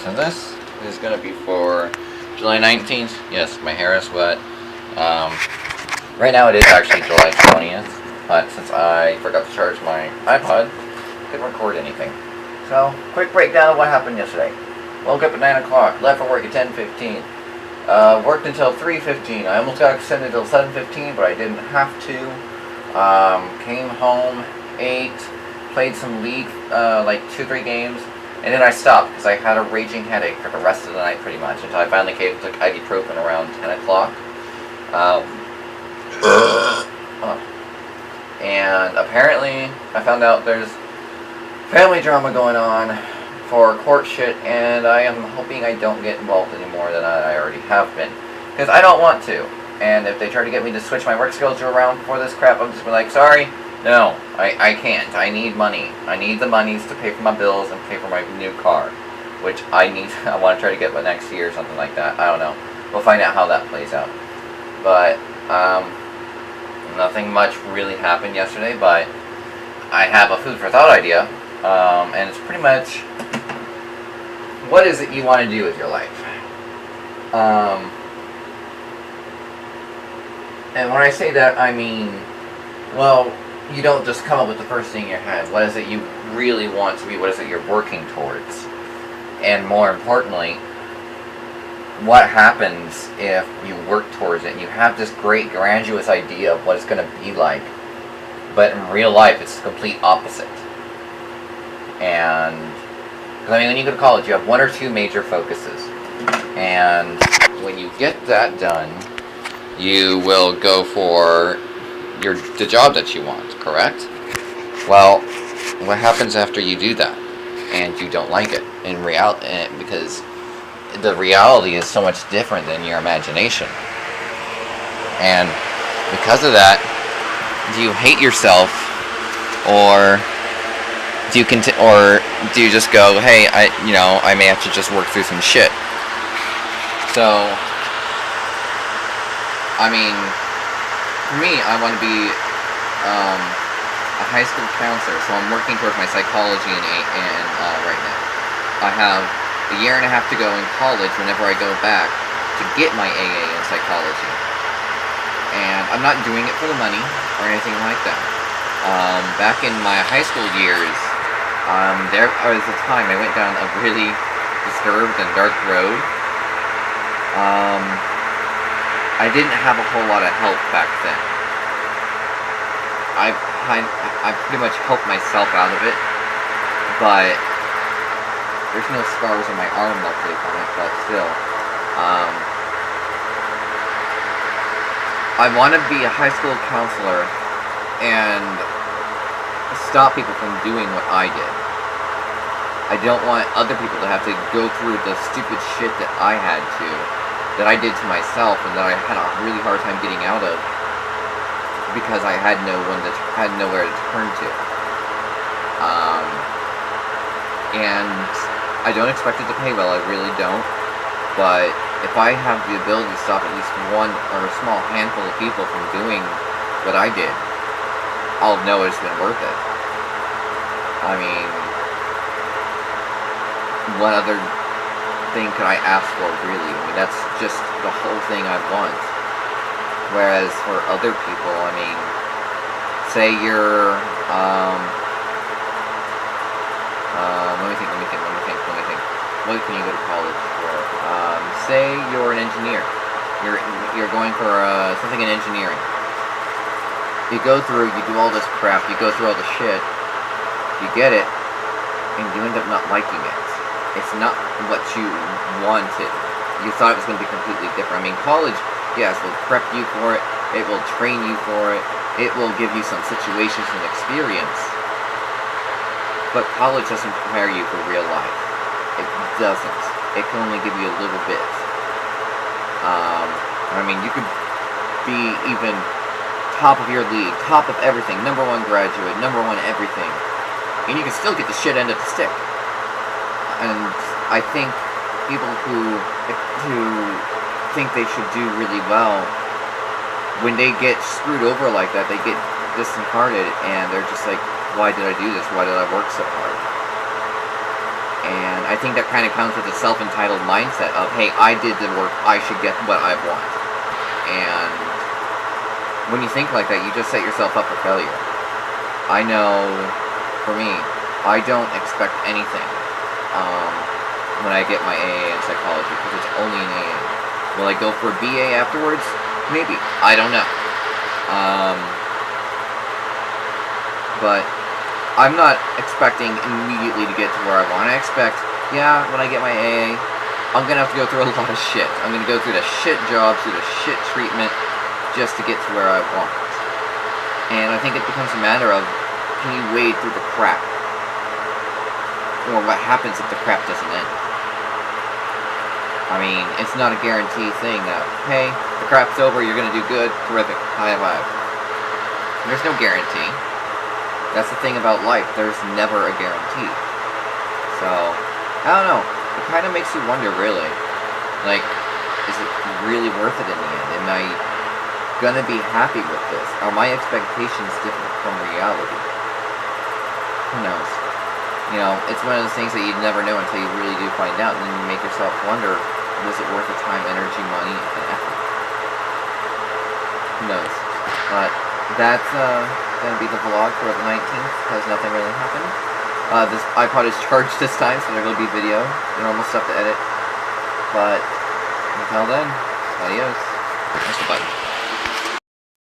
So this is going to be for July 19th. Yes, my hair is wet. Right now it is actually July 20th, but since I forgot to charge my iPod, I couldn't record anything. So, quick breakdown of what happened yesterday. Woke up at 9 o'clock, left for work at 10:15. Worked until 3:15. I almost got extended until 7:15, but I didn't have to. Came home, ate, played some League, like 2-3 games, and then I stopped because I had a raging headache for the rest of the night pretty much until I finally came and took ibuprofen around 10 o'clock. And apparently I found out there's family drama going on for court shit, and I am hoping I don't get involved any more than I already have been, because I don't want to. And if they try to get me to switch my work schedule around for this crap, I'm just be like, sorry, no, I can't. I need money. I need the monies to pay for my bills and pay for my new car, which I need. I want to try to get by next year or something like that. I don't know. We'll find out how that plays out. But nothing much really happened yesterday, but I have a food for thought idea, and it's pretty much, what is it you want to do with your life? And when I say that, I mean, well, you don't just come up with the first thing in your head. What is it you really want to be? What is it you're working towards? And more importantly, what happens if you work towards it and you have this great grandiose idea of what it's going to be like, but in real life it's the complete opposite? And because, I mean, when you go to college, you have one or two major focuses, and when you get that done, you will go for the job that you want, correct? Well, what happens after you do that and you don't like it in reality? Because the reality is so much different than your imagination. And because of that, do you hate yourself, or do you just go, hey, I may have to just work through some shit? So, I mean, for me, I want to be a high school counselor, so I'm working towards my psychology right now. I have a year and a half to go in college whenever I go back to get my AA in psychology. And I'm not doing it for the money or anything like that. Back in my high school years, there was a time I went down a really disturbed and dark road. I didn't have a whole lot of help back then. I pretty much helped myself out of it, but there's no scars on my arm, luckily, from it, but still. I want to be a high school counselor and stop people from doing what I did. I don't want other people to have to go through the stupid shit that I did to myself, and that I had a really hard time getting out of because I had nowhere to turn to. And I don't expect it to pay well, I really don't. But if I have the ability to stop at least one or a small handful of people from doing what I did, I'll know it's been worth it. I mean, what other thing could I ask for, really? I mean, that's just the whole thing I want. Whereas for other people, I mean, say you're, let me think. What can you go to college for? Say you're an engineer. You're going for something in engineering. You go through, you do all this crap, you go through all the shit, you get it, and you end up not liking it. It's not what you wanted. You thought it was going to be completely different. I mean, college, yes, will prep you for it. It will train you for it. It will give you some situations and experience. But college doesn't prepare you for real life. It doesn't. It can only give you a little bit. I mean, you could be even top of your league, top of everything, #1 graduate, #1 everything, and you can still get the shit end of the stick. And I think people who think they should do really well, when they get screwed over like that, they get disheartened, and they're just like, why did I do this? Why did I work so hard? And I think that kind of comes with a self-entitled mindset of, hey, I did the work, I should get what I want. And when you think like that, you just set yourself up for failure. I know, for me, I don't expect anything when I get my AA in psychology, because it's only an AA. Will I go for a BA afterwards? Maybe. I don't know. But I'm not expecting immediately to get to where I want. I expect, yeah, when I get my AA, I'm going to have to go through a lot of shit. I'm going to go through the shit jobs, through the shit treatment, just to get to where I want. And I think it becomes a matter of, can you wade through the crap? Or what happens if the crap doesn't end? I mean, it's not a guaranteed thing that, hey, the crap's over, you're going to do good, terrific, high five. There's no guarantee. That's the thing about life, there's never a guarantee. So, I don't know, it kind of makes you wonder, really. Like, is it really worth it in the end? Am I going to be happy with this? Are my expectations different from reality? Who knows? You know, it's one of those things that you'd never know until you really do find out, and then you make yourself wonder, was it worth the time, energy, money, and effort? Who knows? But that's going to be the vlog for the 19th, because nothing really happened. This iPod is charged this time, so there will be video, normal stuff to edit. But until then, adios. Press the button.